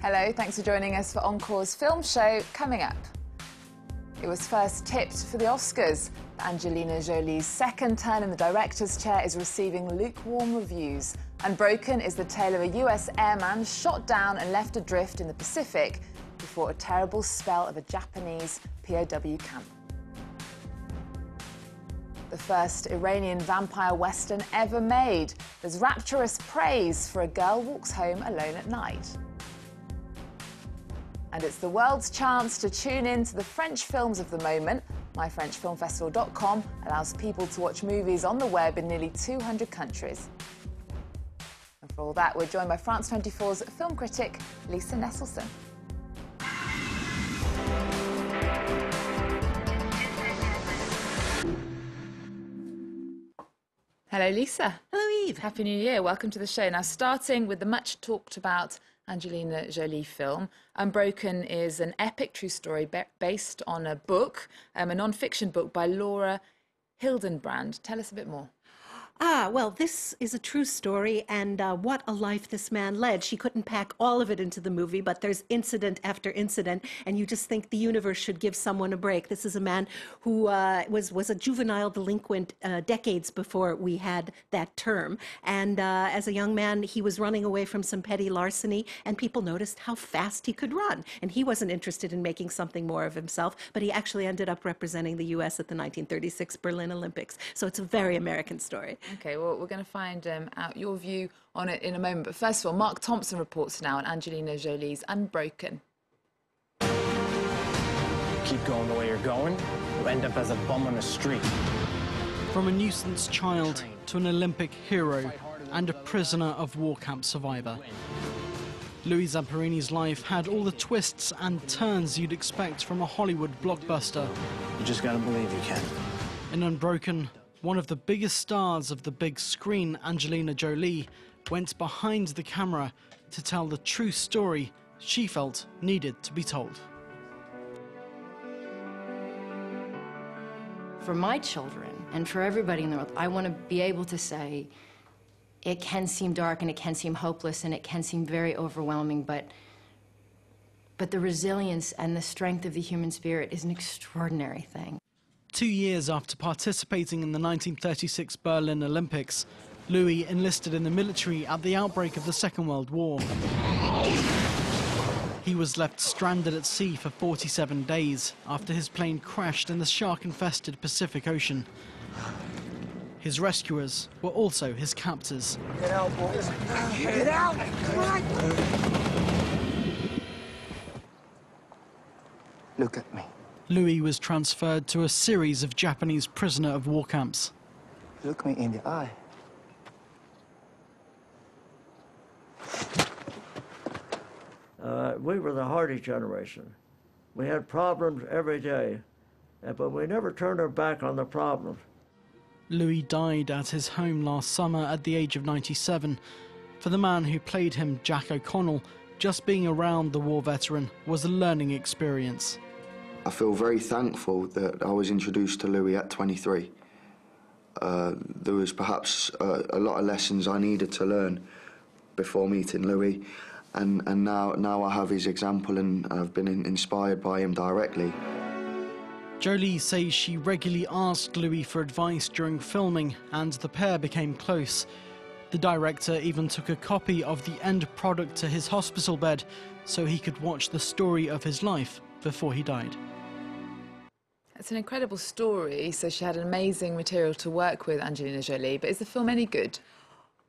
Hello, thanks for joining us for Encore's film show coming up. It was first tipped for the Oscars. Angelina Jolie's second turn in the director's chair is receiving lukewarm reviews. Unbroken is the tale of a US airman shot down and left adrift in the Pacific before a terrible spell of a Japanese POW camp. The first Iranian vampire western ever made. There's rapturous praise for A Girl Walks Home Alone at Night. And it's the world's chance to tune in to the French films of the moment. MyFrenchFilmFestival.com allows people to watch movies on the web in nearly 200 countries. And for all that, we're joined by France 24's film critic, Lisa Nesselson. Hello, Lisa. Hello, Eve. Happy New Year. Welcome to the show. Now, starting with the much talked about Angelina Jolie film. Unbroken is an epic true story based on a book, a non-fiction book by Laura Hildenbrand. Tell us a bit more. Well, this is a true story, and what a life this man led. She couldn't pack all of it into the movie, but there's incident after incident, and you just think the universe should give someone a break. This is a man who was a juvenile delinquent decades before we had that term. And as a young man, he was running away from some petty larceny, and people noticed how fast he could run. And he wasn't interested in making something more of himself, but he actually ended up representing the U.S. at the 1936 Berlin Olympics. So it's a very American story. OK, well, we're going to find out your view on it in a moment. But first of all, Mark Thompson reports now on Angelina Jolie's Unbroken. Keep going the way you're going, you end up as a bum on the street. From a nuisance child to an Olympic hero and a prisoner of war camp survivor. Louis Zamperini's life had all the twists and turns you'd expect from a Hollywood blockbuster. You just gotta believe you can. In Unbroken, one of the biggest stars of the big screen, Angelina Jolie, went behind the camera to tell the true story she felt needed to be told. For my children and for everybody in the world, I want to be able to say it can seem dark and it can seem hopeless and it can seem very overwhelming, but the resilience and the strength of the human spirit is an extraordinary thing. 2 years after participating in the 1936 Berlin Olympics, Louis enlisted in the military at the outbreak of the Second World War. He was left stranded at sea for 47 days after his plane crashed in the shark-infested Pacific Ocean. His rescuers were also his captors. Get out, boys. Get out! Come on! Look at me. Louis was transferred to a series of Japanese prisoner of war camps. Look me in the eye. We were the hardy generation. We had problems every day, but we never turned our back on the problems. Louis died at his home last summer at the age of 97. For the man who played him, Jack O'Connell, just being around the war veteran was a learning experience. I feel very thankful that I was introduced to Louis at 23. There was perhaps a lot of lessons I needed to learn before meeting Louis, and now I have his example and I've been inspired by him directly. Jolie says she regularly asked Louis for advice during filming, and the pair became close. The director even took a copy of the end product to his hospital bed so he could watch the story of his life before he died. It's an incredible story, so she had amazing material to work with, Angelina Jolie, but is the film any good?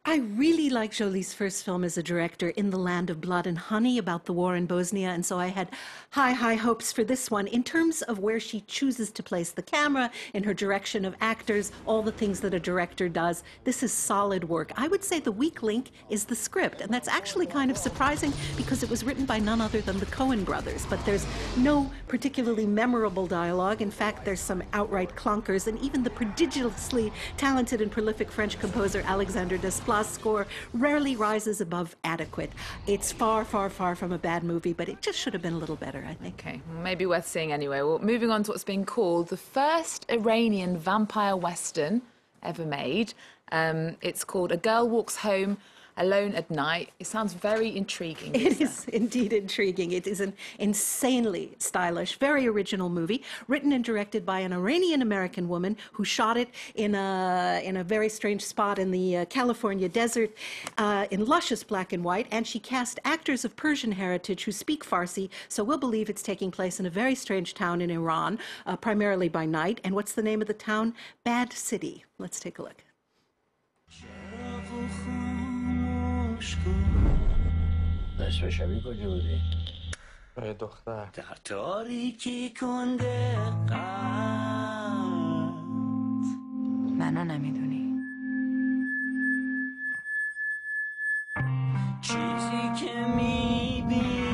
I really like Jolie's first film as a director, In the Land of Blood and Honey, about the war in Bosnia, and so I had high hopes for this one. In terms of where she chooses to place the camera, in her direction of actors, all the things that a director does, this is solid work. I would say the weak link is the script, and that's actually kind of surprising because it was written by none other than the Coen brothers, but there's no particularly memorable dialogue. In fact, there's some outright clunkers, and even the prodigiously talented and prolific French composer Alexandre Desplat score rarely rises above adequate. It's far from a bad movie, but it just should have been a little better, I think. OK, well, maybe worth seeing anyway. Well, moving on to what's being called the first Iranian vampire western ever made. It's called A Girl Walks Home Alone at Night. It sounds very intriguing. It Lisa. is indeed intriguing. It is an insanely stylish, very original movie, written and directed by an Iranian-American woman who shot it in a very strange spot in the California desert in luscious black and white, and she cast actors of Persian heritage who speak Farsi, so we'll believe it's taking place in a very strange town in Iran, primarily by night. And what's the name of the town? Bad City. Let's take a look. دختر در تاریکی کنده قلب منو نمیدونی. چیزی که میبینی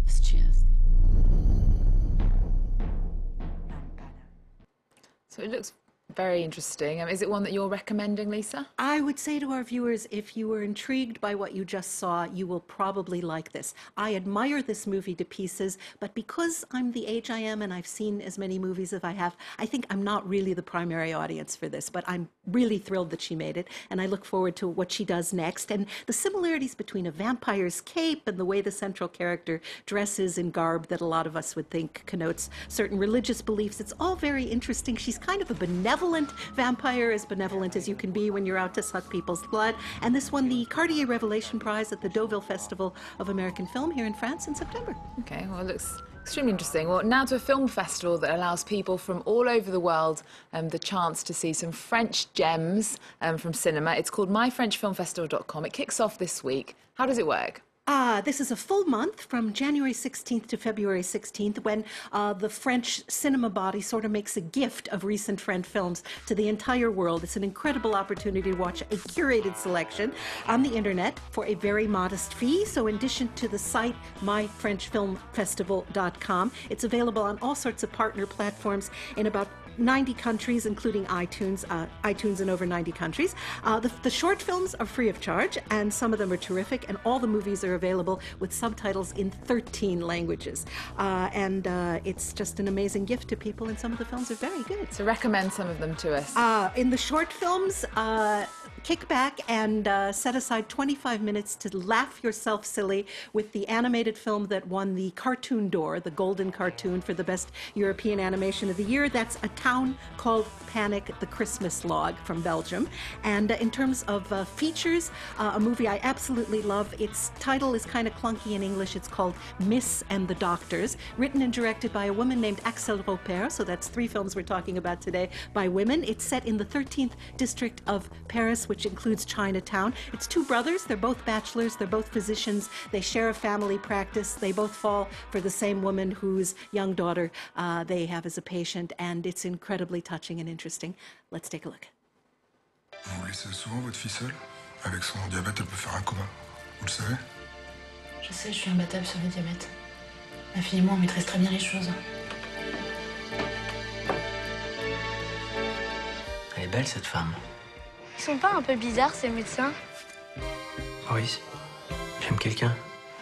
پس چی هستی؟ So it looks very interesting. Is it one that you're recommending, Lisa? I would say to our viewers, if you were intrigued by what you just saw, you will probably like this. I admire this movie to pieces, but because I'm the age I am and I've seen as many movies as I have, I think I'm not really the primary audience for this, but I'm really thrilled that she made it, and I look forward to what she does next. And the similarities between a vampire's cape and the way the central character dresses in garb that a lot of us would think connotes certain religious beliefs, it's all very interesting. She's kind of a benevolent vampire, as benevolent as you can be when you're out to suck people's blood. And this won the Cartier Revelation Prize at the Deauville Festival of American Film here in France in September. Okay, well, it looks extremely interesting. Well, now to a film festival that allows people from all over the world the chance to see some French gems from cinema. It's called myfrenchfilmfestival.com. It kicks off this week. How does it work? This is a full month from January 16th to February 16th when the French cinema body sort of makes a gift of recent French films to the entire world. It's an incredible opportunity to watch a curated selection on the internet for a very modest fee. So in addition to the site myfrenchfilmfestival.com, it's available on all sorts of partner platforms in about 90 countries, including iTunes in over 90 countries. The short films are free of charge, and some of them are terrific, and all the movies are available with subtitles in 13 languages. It's just an amazing gift to people, and some of the films are very good. So recommend some of them to us. In the short films, kick back and set aside 25 minutes to laugh yourself silly with the animated film that won the Cartoon d'Or, the Golden Cartoon, for the best European animation of the year. That's A Town Called Panic, The Christmas Log from Belgium. And in terms of features, a movie I absolutely love. Its title is kind of clunky in English. It's called Miss and the Doctors, written and directed by a woman named Axel Roper. So that's 3 films we're talking about today by women. It's set in the 13th district of Paris, which includes Chinatown. It's 2 brothers. They're both bachelors. They're both physicians. They share a family practice. They both fall for the same woman whose young daughter they have as a patient, and it's incredibly touching and interesting. Let's take a look. Vous laissez souvent votre fille seule? Avec son diabète, elle peut faire un coma. Vous le savez? Je sais, je suis imbattable sur le diabète. Ma fille et moi, on maîtrise très bien les choses. Elle est belle, cette femme. Ils sont pas un peu bizarres, ces médecins? Oui, j'aime quelqu'un.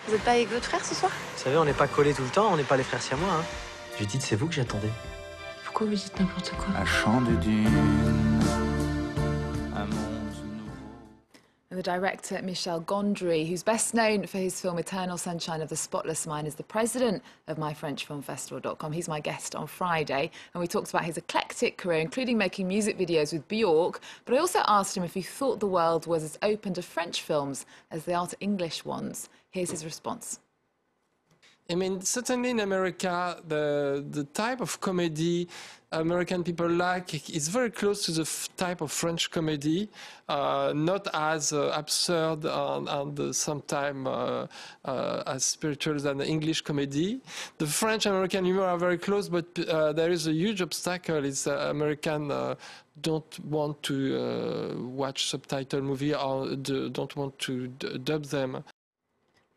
Vous êtes pas avec votre frère ce soir? Vous savez, on n'est pas collés tout le temps, on n'est pas les frères siamois. Hein. Judith, c'est vous que j'attendais. Pourquoi vous dites n'importe quoi? Un champ de dunes, un monde nouveau. And the director, Michel Gondry, who's best known for his film Eternal Sunshine of the Spotless Mind, is the president of myfrenchfilmfestival.com. He's my guest on Friday, and we talked about his eclectic career, including making music videos with Bjork. But I also asked him if he thought the world was as open to French films as they are to English ones. Here's his response. I mean, certainly in America, the type of comedy American people like is very close to the type of French comedy, not as absurd and sometimes as spiritual than the English comedy. The French-American humor are very close, but there is a huge obstacle. It's American don't want to watch subtitle movie or don't want to dub them.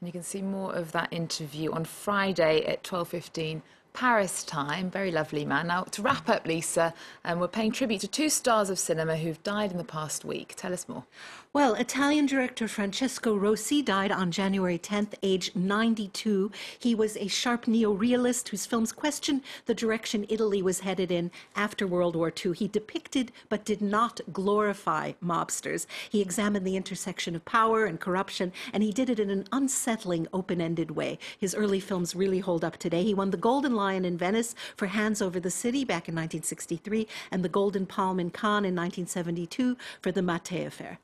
And you can see more of that interview on Friday at 12:15 Paris time. Very lovely man. Now, to wrap up, Lisa, we're paying tribute to 2 stars of cinema who've died in the past week. Tell us more. Well, Italian director Francesco Rossi died on January 10th, aged 92. He was a sharp neo-realist whose films questioned the direction Italy was headed in after World War II. He depicted but did not glorify mobsters. He examined the intersection of power and corruption, and he did it in an unsettling, open-ended way. His early films really hold up today. He won the Golden Lion in Venice for Hands Over the City back in 1963 and the Golden Palm in Cannes in 1972 for The Maté Affair.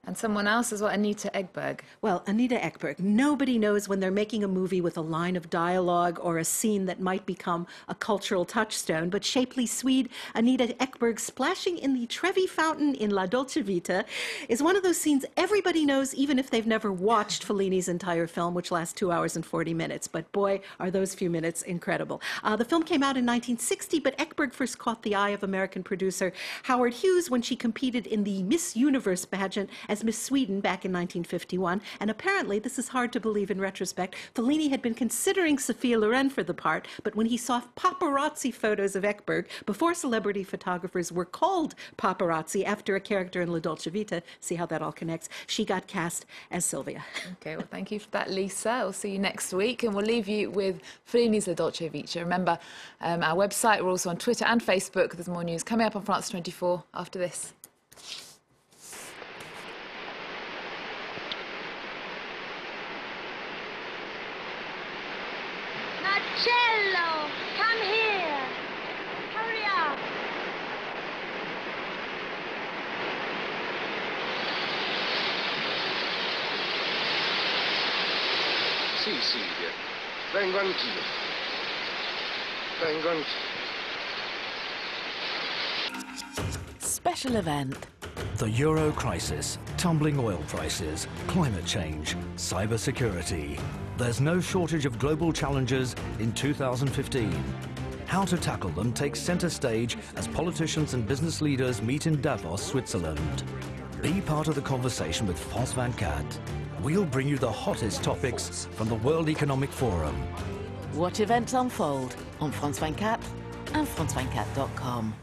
And someone else as well, Anita Ekberg. Well, Anita Ekberg, nobody knows when they're making a movie with a line of dialogue or a scene that might become a cultural touchstone, but shapely Swede Anita Ekberg splashing in the Trevi fountain in La Dolce Vita is one of those scenes everybody knows, even if they've never watched Fellini's entire film, which lasts 2 hours and 40 minutes. But boy, are those few minutes incredible. The film came out in 1960, but Ekberg first caught the eye of American producer Howard Hughes when she competed in the Miss Universe pageant as Miss Sweden back in 1951, and apparently, this is hard to believe in retrospect, Fellini had been considering Sophia Loren for the part, but when he saw paparazzi photos of Ekberg, before celebrity photographers were called paparazzi after a character in La Dolce Vita, see how that all connects, she got cast as Sylvia. Okay, well, thank you for that, Lisa. We'll see you next week, and we'll leave you with Fellini's La Dolce Vita. Remember, our website, we're also on Twitter and Facebook. There's more news coming up on France 24 after this. Marcello, come here. Hurry up. Sì, Silvia. Vengo anch'io. Vengo anch'io. Special event. The Euro crisis, tumbling oil prices, climate change, cybersecurity. There's no shortage of global challenges in 2015. How to tackle them takes center stage as politicians and business leaders meet in Davos, Switzerland. Be part of the conversation with France 24. We'll bring you the hottest topics from the World Economic Forum. Watch events unfold on France 24 and France24.com.